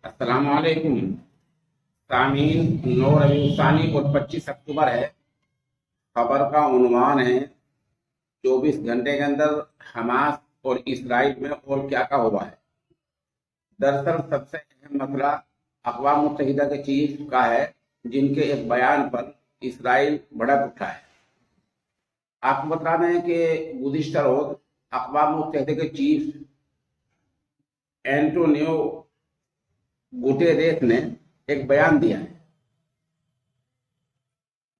अस्सलाम वालेकुम सामीन। 9 रबीउल सानी और 25 अक्टूबर है। खबर का उन्वान है 24 घंटे के अंदर हमास और इसराइल में और क्या क्या हुआ है। दरअसल सबसे अहम मसला अक़वाम मुत्तहिदा के चीफ का है, जिनके एक बयान पर इसराइल भड़क उठा है। आपको बता दें कि गुज़िश्ता रोज अक़वाम मुत्तहिदा के चीफ एंटोनियो गुटेरेस ने एक बयान दिया है।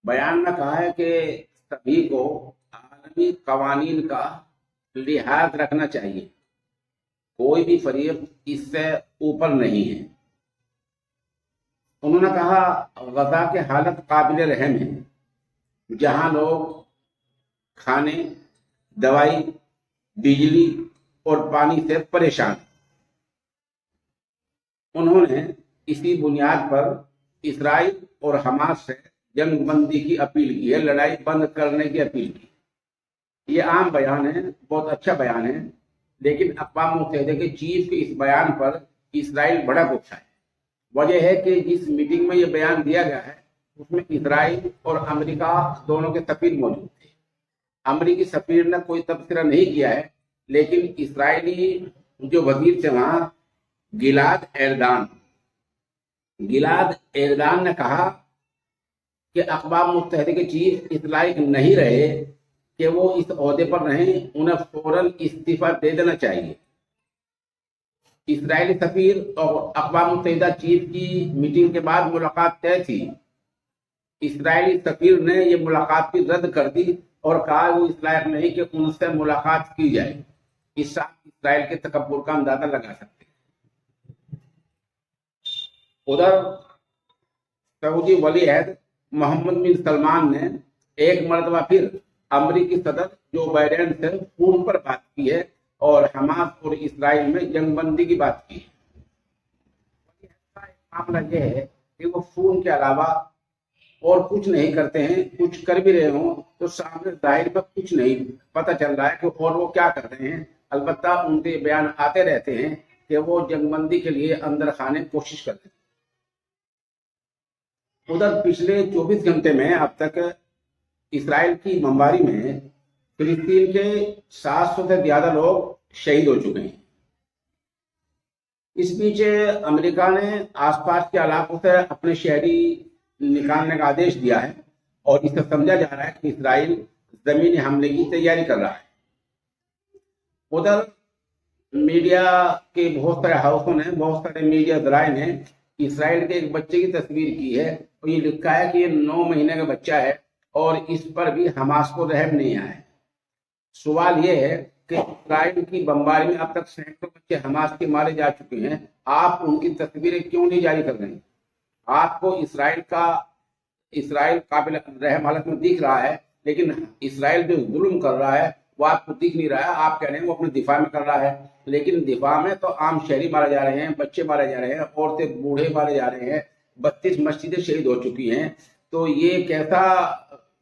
बयान में कहा है कि सभी को आलमी कवानीन का लिहाज रखना चाहिए, कोई भी फरीक इससे ऊपर नहीं है। उन्होंने कहा गजा की हालत काबिल रहम है, जहां लोग खाने, दवाई, बिजली और पानी से परेशान। उन्होंने इसी बुनियाद पर इसराइल और हमास से जंग बंदी की अपील की है, लड़ाई बंद करने की अपील की। ये आम बयान है, बहुत अच्छा बयान है, लेकिन अक़वाम मुत्तहिदा के चीफ के इस बयान पर इसराइल भड़क उठा है। वजह है कि जिस मीटिंग में ये बयान दिया गया है उसमें इसराइल और अमेरिका दोनों के सफीर मौजूद थे। अमेरिकी सफीर ने कोई तबसरा नहीं किया है, लेकिन इसराइली जो वजीर थे वहां गिलाद एरदान ने कहा कि अक़वाम मुत्तहिदा के चीफ इस लायक नहीं रहे कि वो इस ओहदे पर रहें, उन्हें फौरन इस्तीफा दे देना चाहिए। इसराइली सफीर और अक़वाम मुत्तहिदा चीफ की मीटिंग के बाद मुलाकात तय थी। इसराइली सफीर ने ये मुलाकात भी रद्द कर दी और कहा वो इस लायक नहीं कि उनसे मुलाकात की जाए। इस इसराइल के तकब्बुर का अंदाजा लगा सकते। उधर सऊदी वली अहद मोहम्मद बिन सलमान ने एक मरतबा फिर अमरीकी सदर जो बाइडेन से फोन पर बात की है और हमास और इसराइल में जंगबंदी की बात की है। मामला यह है कि वो फोन के अलावा और कुछ नहीं करते हैं। कुछ कर भी रहे हों तो सामने जाहिर पर कुछ नहीं पता चल रहा है कि और वो क्या कर रहे हैं। अलबत्ता उनके बयान आते रहते हैं कि वो जंगबंदी के लिए अंदर खाने कोशिश कर रहे हैं। उधर पिछले 24 घंटे में अब तक इसराइल की बमबारी में फिलिस्तीन के 700 से ज्यादा लोग शहीद हो चुके हैं। इस बीच अमेरिका ने आसपास के इलाकों से अपने शहरी निकालने का आदेश दिया है और इसे समझा जा रहा है कि इसराइल जमीनी हमले की तैयारी कर रहा है। उधर मीडिया के बहुत सारे मीडिया जराए ने इसराइल के एक बच्चे की तस्वीर की है और ये लिखा है कि ये 9 महीने का बच्चा है और इस पर भी हमास को रहम नहीं आया है। सवाल ये है कि इसराइल की बमबारी में अब तक सैकड़ों बच्चे हमास के मारे जा चुके हैं। आप उनकी तस्वीरें क्यों नहीं जारी कर रहे हैं? आपको इसराइल काबिल रहम हालत में दिख रहा है, लेकिन इसराइल जो जुल्म कर रहा है वो आपको दिख नहीं रहा है। आप कह रहे हैं वो अपने दिफा में कर रहा है, लेकिन दिफा में तो आम शहरी मारे जा रहे हैं, बच्चे मारे जा रहे हैं, औरतें बूढ़े मारे जा रहे हैं, 32 मस्जिदें शहीद हो चुकी हैं। तो ये कैसा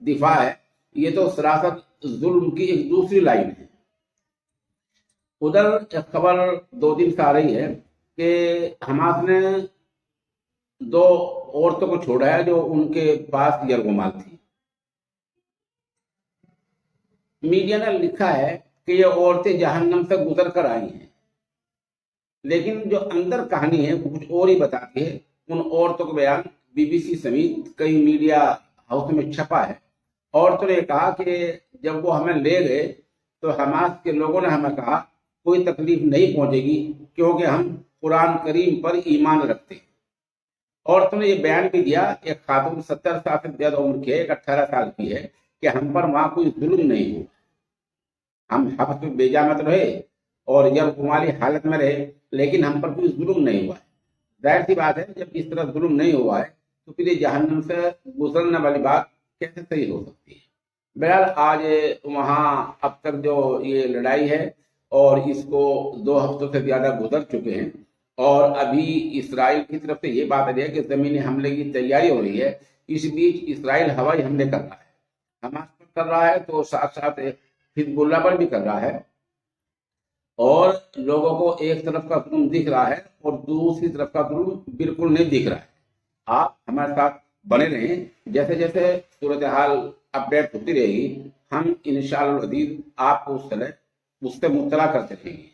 दिफा है? ये तो सरासर जुल्म की एक दूसरी लाइन है। उधर एक खबर 2 दिन से आ रही है कि हमास ने 2 औरतों को छोड़ा है जो उनके पास यरगुमाल थी। मीडिया ने लिखा है कि ये औरतें जहन्नम से गुजर कर आई हैं, लेकिन जो अंदर कहानी है वो कुछ और ही बताती है। उन औरतों का बयान बीबीसी समेत कई मीडिया हाउस में छपा है। औरतों ने कहा कि जब वो हमें ले गए तो हमास के लोगों ने हमें कहा कोई तकलीफ नहीं पहुंचेगी क्योंकि हम कुरान करीम पर ईमान रखते हैं। औरतों ने ये बयान भी दिया, एक खातून 70 साल से ज्यादा उम्र की है, एक 18 साल की है, कि हम पर वहां कोई जुल्म नहीं हुआ। हम हब्स में बेजामत रहे और यरगुमाली हालत में रहे, लेकिन हम पर कोई जुल्म नहीं हुआ है। जाहिर सी बात है, जब इस तरह जुल्म नहीं हुआ है तो फिर ये जहन्नम से गुजरने वाली बात कैसे सही हो सकती है? बहरहाल आज वहाँ अब तक जो ये लड़ाई है और इसको 2 हफ्तों से ज्यादा गुजर चुके हैं और अभी इसराइल की तरफ से ये बात आ रही है कि जमीनी हमले की तैयारी हो रही है। इस बीच इसराइल हवाई हमले कर रहा है, हमास पर कर रहा है, तो साथ साथ हिजबुल्लाह पर भी कर रहा है। اور لوگوں کو ایک طرف کا ظلم دکھ رہا ہے اور دوسری طرف کا ظلم بالکل نہیں دکھ رہا ہے. آپ ہمارے ساتھ بنے رہیں. جیسے جیسے صورتحال اپڈیٹ ہوتی رہے گی ہم انشاءاللہ العزیز آپ کو اس سے مطلع کرتے رہیں گے.